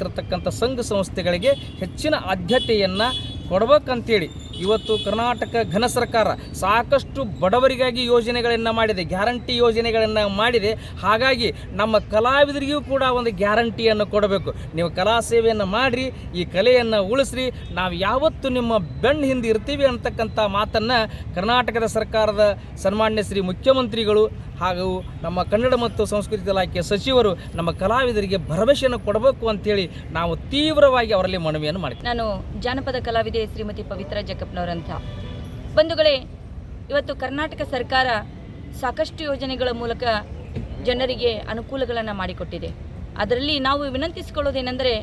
ಮಾಡಿಟ್ಟಿರ್ತಕ್ಕಂಥ ಸಂಘ ಸಂಸ್ಥೆಗಳಿಗೆ ಹೆಚ್ಚಿನ ಆದ್ಯತೆಯನ್ನು ಕೊಡಬೇಕಂತೇಳಿ ಇವತ್ತು ಕರ್ನಾಟಕ ಘನ ಸರ್ಕಾರ ಸಾಕಷ್ಟು ಬಡವರಿಗಾಗಿ ಯೋಜನೆಗಳನ್ನು ಮಾಡಿದೆ, ಗ್ಯಾರಂಟಿ ಯೋಜನೆಗಳನ್ನು ಮಾಡಿದೆ. ಹಾಗಾಗಿ ನಮ್ಮ ಕಲಾವಿದರಿಗೂ ಕೂಡ ಒಂದು ಗ್ಯಾರಂಟಿಯನ್ನು ಕೊಡಬೇಕು. ನೀವು ಕಲಾ ಸೇವೆಯನ್ನು ಮಾಡಿರಿ, ಈ ಕಲೆಯನ್ನು ಉಳಿಸ್ರಿ, ನಾವು ಯಾವತ್ತು ನಿಮ್ಮ ಬೆನ್ನು ಹಿಂದೆ ಇರ್ತೀವಿ ಅಂತಕ್ಕಂಥ ಮಾತನ್ನು ಕರ್ನಾಟಕದ ಸರ್ಕಾರದ ಸನ್ಮಾನ್ಯ ಶ್ರೀ ಮುಖ್ಯಮಂತ್ರಿಗಳು ಹಾಗೂ ನಮ್ಮ ಕನ್ನಡ ಮತ್ತು ಸಂಸ್ಕೃತಿ ಇಲಾಖೆಯ ಸಚಿವರು ನಮ್ಮ ಕಲಾವಿದರಿಗೆ ಭರವಸೆಯನ್ನು ಕೊಡಬೇಕು ಅಂತೇಳಿ ನಾವು ತೀವ್ರವಾಗಿ ಅವರಲ್ಲಿ ಮನವಿಯನ್ನು ಮಾಡ್ತೀವಿ. ನಾನು ಜಾನಪದ ಕಲಾವಿದೆ ಶ್ರೀಮತಿ ಪವಿತ್ರ ಜಕ್ಕಪ್ಪನವರಂತ. ಬಂಧುಗಳೇ, ಇವತ್ತು ಕರ್ನಾಟಕ ಸರ್ಕಾರ ಸಾಕಷ್ಟು ಯೋಜನೆಗಳ ಮೂಲಕ ಜನರಿಗೆ ಅನುಕೂಲಗಳನ್ನು ಮಾಡಿಕೊಟ್ಟಿದೆ. ಅದರಲ್ಲಿ ನಾವು ವಿನಂತಿಸಿಕೊಳ್ಳೋದೇನೆಂದರೆ,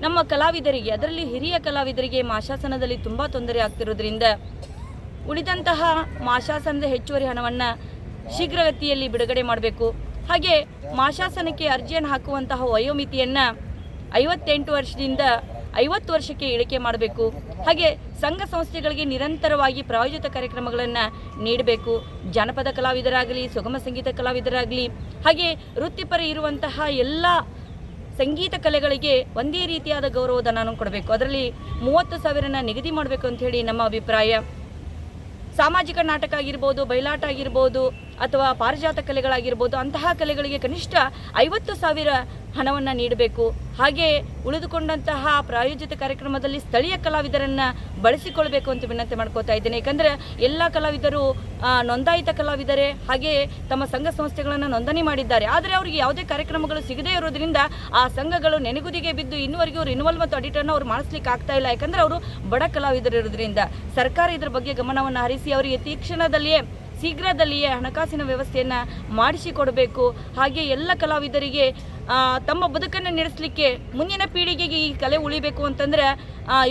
ನಮ್ಮ ಕಲಾವಿದರಿಗೆ, ಅದರಲ್ಲಿ ಹಿರಿಯ ಕಲಾವಿದರಿಗೆ ಮಾಶಾಸನದಲ್ಲಿ ತುಂಬ ತೊಂದರೆ ಆಗ್ತಿರೋದ್ರಿಂದ ಉಳಿದಂತಹ ಮಾಶಾಸನದ ಹೆಚ್ಚುವರಿ ಹಣವನ್ನು ಶೀಘ್ರಗತಿಯಲ್ಲಿ ಬಿಡುಗಡೆ ಮಾಡಬೇಕು. ಹಾಗೆ ಮಾಶಾಸನಕ್ಕೆ ಅರ್ಜಿಯನ್ನು ಹಾಕುವಂತಹ ವಯೋಮಿತಿಯನ್ನು 58 ವರ್ಷದಿಂದ 50 ವರ್ಷಕ್ಕೆ ಇಳಿಕೆ ಮಾಡಬೇಕು. ಹಾಗೆ ಸಂಘ ಸಂಸ್ಥೆಗಳಿಗೆ ನಿರಂತರವಾಗಿ ಪ್ರಾಯೋಜಿತ ಕಾರ್ಯಕ್ರಮಗಳನ್ನು ನೀಡಬೇಕು. ಜಾನಪದ ಕಲಾವಿದರಾಗಲಿ, ಸುಗಮ ಸಂಗೀತ ಕಲಾವಿದರಾಗಲಿ, ಹಾಗೆ ವೃತ್ತಿಪರ ಇರುವಂತಹ ಎಲ್ಲ ಸಂಗೀತ ಕಲೆಗಳಿಗೆ ಒಂದೇ ರೀತಿಯಾದ ಗೌರವಧನವನ್ನು ಕೊಡಬೇಕು. ಅದರಲ್ಲಿ 30,000 ನಿಗದಿ ಮಾಡಬೇಕು ಅಂಥೇಳಿ ನಮ್ಮ ಅಭಿಪ್ರಾಯ. ಸಾಮಾಜಿಕ ನಾಟಕ ಆಗಿರ್ಬೋದು, ಬಯಲಾಟ ಆಗಿರ್ಬೋದು, ಅಥವಾ ಪಾರಿಜಾತ ಕಲೆಗಳಾಗಿರ್ಬೋದು, ಅಂತಹ ಕಲೆಗಳಿಗೆ ಕನಿಷ್ಠ 50,000 ಹಣವನ್ನು ನೀಡಬೇಕು. ಹಾಗೆ ಉಳಿದುಕೊಂಡಂತಹ ಪ್ರಾಯೋಜಿತ ಕಾರ್ಯಕ್ರಮದಲ್ಲಿ ಸ್ಥಳೀಯ ಕಲಾವಿದರನ್ನು ಬಳಸಿಕೊಳ್ಬೇಕು ಅಂತ ವಿನಂತಿ ಮಾಡ್ಕೋತಾ ಇದ್ದೇನೆ. ಯಾಕಂದರೆ ಎಲ್ಲ ಕಲಾವಿದರು ನೋಂದಾಯಿತ ಕಲಾವಿದರೇ, ಹಾಗೆ ತಮ್ಮ ಸಂಘ ಸಂಸ್ಥೆಗಳನ್ನು ನೋಂದಣಿ ಮಾಡಿದ್ದಾರೆ. ಆದರೆ ಅವರಿಗೆ ಯಾವುದೇ ಕಾರ್ಯಕ್ರಮಗಳು ಸಿಗದೇ ಇರೋದ್ರಿಂದ ಆ ಸಂಘಗಳು ನೆನೆಗುದಿಗೆ ಬಿದ್ದು ಇನ್ನುವರೆಗೂ ರಿನ್ಯೂವಲ್ ಮತ್ತು ಆಡಿಟನ್ನು ಅವ್ರು ಮಾಡಿಸ್ಲಿಕ್ಕೆ ಆಗ್ತಾ ಇಲ್ಲ. ಯಾಕಂದರೆ ಅವರು ಬಡ ಕಲಾವಿದರು ಇರೋದ್ರಿಂದ ಸರ್ಕಾರ ಇದರ ಬಗ್ಗೆ ಗಮನವನ್ನು ಹರಿಸಿ ಅವರಿಗೆ ಶೀಘ್ರದಲ್ಲಿಯೇ ಹಣಕಾಸಿನ ವ್ಯವಸ್ಥೆಯನ್ನು ಮಾಡಿಸಿಕೊಡಬೇಕು. ಹಾಗೆ ಎಲ್ಲ ಕಲಾವಿದರಿಗೆ ತಮ್ಮ ಬದುಕನ್ನು ನಡೆಸಲಿಕ್ಕೆ, ಮುಂದಿನ ಪೀಳಿಗೆಗೆ ಈ ಕಲೆ ಉಳಿಬೇಕು ಅಂತಂದರೆ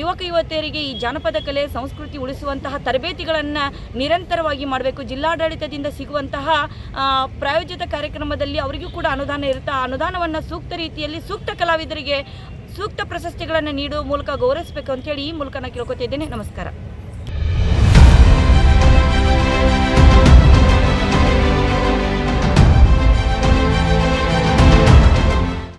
ಯುವಕ ಯುವತಿಯರಿಗೆ ಈ ಜಾನಪದ ಕಲೆ ಸಂಸ್ಕೃತಿ ಉಳಿಸುವಂತಹ ತರಬೇತಿಗಳನ್ನು ನಿರಂತರವಾಗಿ ಮಾಡಬೇಕು. ಜಿಲ್ಲಾಡಳಿತದಿಂದ ಸಿಗುವಂತಹ ಪ್ರಾಯೋಜಿತ ಕಾರ್ಯಕ್ರಮದಲ್ಲಿ ಅವರಿಗೂ ಕೂಡ ಅನುದಾನ ಇರುತ್ತೆ. ಆ ಅನುದಾನವನ್ನು ಸೂಕ್ತ ರೀತಿಯಲ್ಲಿ ಸೂಕ್ತ ಕಲಾವಿದರಿಗೆ ಸೂಕ್ತ ಪ್ರಶಸ್ತಿಗಳನ್ನು ನೀಡುವ ಮೂಲಕ ಗೌರವಿಸಬೇಕು ಅಂತೇಳಿ ಈ ಮೂಲಕ ನಾನು ಕೇಳ್ಕೊತಿದ್ದೇನೆ. ನಮಸ್ಕಾರ.